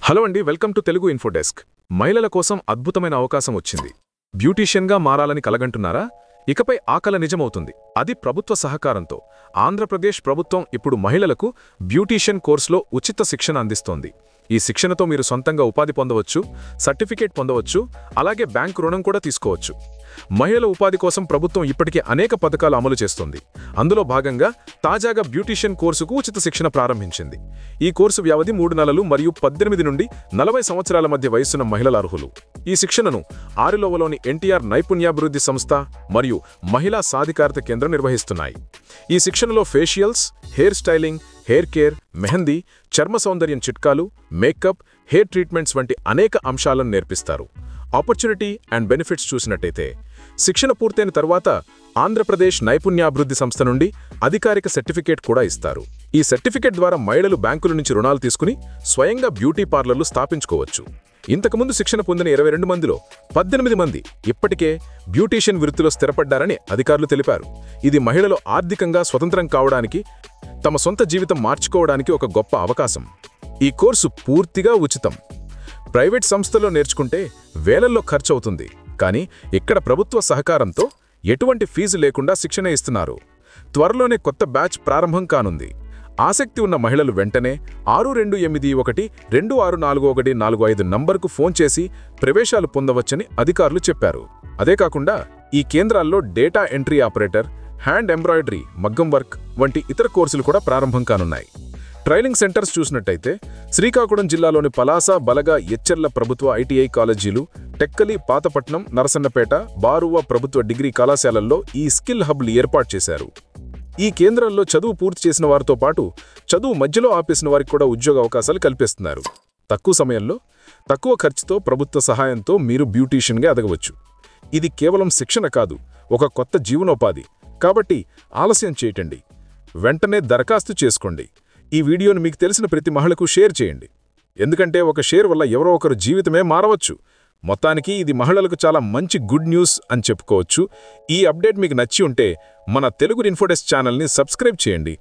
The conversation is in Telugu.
హలో అండి, వెల్కమ్ టు తెలుగు ఇన్ఫోడెస్క్. మహిళల కోసం అద్భుతమైన అవకాశం వచ్చింది. బ్యూటీషియన్గా మారాలని కలగంటున్నారా? ఇకపై ఆ కల నిజమవుతుంది. అది ప్రభుత్వ సహకారంతో. ఆంధ్రప్రదేశ్ ప్రభుత్వం ఇప్పుడు మహిళలకు బ్యూటీషియన్ కోర్సులో ఉచిత శిక్షణ అందిస్తోంది. ఈ శిక్షణతో మీరు సొంతంగా ఉపాధి పొందవచ్చు, సర్టిఫికేట్ పొందవచ్చు, అలాగే బ్యాంకు రుణం కూడా తీసుకోవచ్చు. మహిళల ఉపాధి కోసం ప్రభుత్వం ఇప్పటికే అనేక పథకాలు అమలు చేస్తోంది. అందులో భాగంగా తాజాగా బ్యూటీషియన్ కోర్సుకు ఉచిత శిక్షణ ప్రారంభించింది. ఈ కోర్సు వ్యవధి 3 నెలలు మరియు 18 నుండి 40 సంవత్సరాల మధ్య వయస్సున్న మహిళల అర్హులు. ఈ శిక్షణను ఆరిలోవలోని ఎన్టీఆర్ నైపుణ్యాభివృద్ధి సంస్థ మరియు మహిళా సాధికారత కేంద్రం నిర్వహిస్తున్నాయి. ఈ శిక్షణలో facials, hair styling, hair care, mehndi, చర్మ సౌందర్యం చిట్కాలు, మేకప్, హెయిర్ ట్రీట్మెంట్స్ వంటి అనేక అంశాలను నేర్పిస్తారు. ఆపర్చునిటీ అండ్ బెనిఫిట్స్ చూసినట్టయితే, శిక్షణ పూర్తయిన తర్వాత ఆంధ్రప్రదేశ్ నైపుణ్యాభివృద్ధి సంస్థ నుండి అధికారిక సర్టిఫికేట్ కూడా ఇస్తారు. ఈ సర్టిఫికేట్ ద్వారా మహిళలు బ్యాంకుల నుంచి రుణాలు తీసుకుని స్వయంగా బ్యూటీ పార్లర్లు స్థాపించుకోవచ్చు. ఇంతకుముందు శిక్షణ పొందిన 22 మందిలో 18 మంది ఇప్పటికే బ్యూటీషియన్ వృత్తిలో స్థిరపడ్డారని అధికారులు తెలిపారు. ఇది మహిళలు ఆర్థికంగా స్వతంత్రం కావడానికి, తమ సొంత జీవితం మార్చుకోవడానికి ఒక గొప్ప అవకాశం. ఈ కోర్సు పూర్తిగా ఉచితం. ప్రైవేట్ సంస్థలో నేర్చుకుంటే వేలల్లో ఖర్చవుతుంది, కానీ ఇక్కడ ప్రభుత్వ సహకారంతో ఎటువంటి ఫీజు లేకుండా శిక్షణ ఇస్తున్నారు. త్వరలోనే కొత్త బ్యాచ్ ప్రారంభం కానుంది. ఆసక్తి ఉన్న మహిళలు వెంటనే 6281264145 నంబర్కు ఫోన్ చేసి ప్రవేశాలు పొందవచ్చని అధికారులు చెప్పారు. అదే కాకుండా ఈ కేంద్రాల్లో data entry operator, hand embroidery, మగ్గం వర్క్ వంటి ఇతర కోర్సులు కూడా ప్రారంభం కానున్నాయి. ట్రైనింగ్ సెంటర్స్ చూసినట్టయితే శ్రీకాకుళం జిల్లాలోని పలాస, బలగ, ఎచ్చెర్ల ప్రభుత్వ ఐటీఐ కాలేజీలు, టెక్కలి, పాతపట్నం, నరసన్నపేట, బారువ ప్రభుత్వ డిగ్రీ కళాశాలల్లో ఈ స్కిల్ హబ్లు ఏర్పాటు చేశారు. ఈ కేంద్రాల్లో చదువు పూర్తి చేసిన వారితో పాటు చదువు మధ్యలో ఆపేసిన వారికి కూడా ఉద్యోగ అవకాశాలు కల్పిస్తున్నారు. తక్కువ సమయంలో, తక్కువ ఖర్చుతో ప్రభుత్వ సహాయంతో మీరు బ్యూటీషియన్గా ఎదగవచ్చు. ఇది కేవలం శిక్షణ కాదు, ఒక కొత్త జీవనోపాధి. కాబట్టి ఆలస్యం చేయకండి, వెంటనే దరఖాస్తు చేసుకోండి. ఈ వీడియోను మీకు తెలిసిన ప్రతి మహిళకు షేర్ చేయండి, ఎందుకంటే ఒక షేర్ వల్ల ఎవరో ఒకరు జీవితమే మారవచ్చు. మొత్తానికి ఇది మహిళలకు చాలా మంచి గుడ్ న్యూస్ అని చెప్పుకోవచ్చు. ఈ అప్డేట్ మీకు నచ్చి ఉంటే మన తెలుగు ఇన్ఫోడెస్క్ ఛానల్ని సబ్స్క్రైబ్ చేయండి.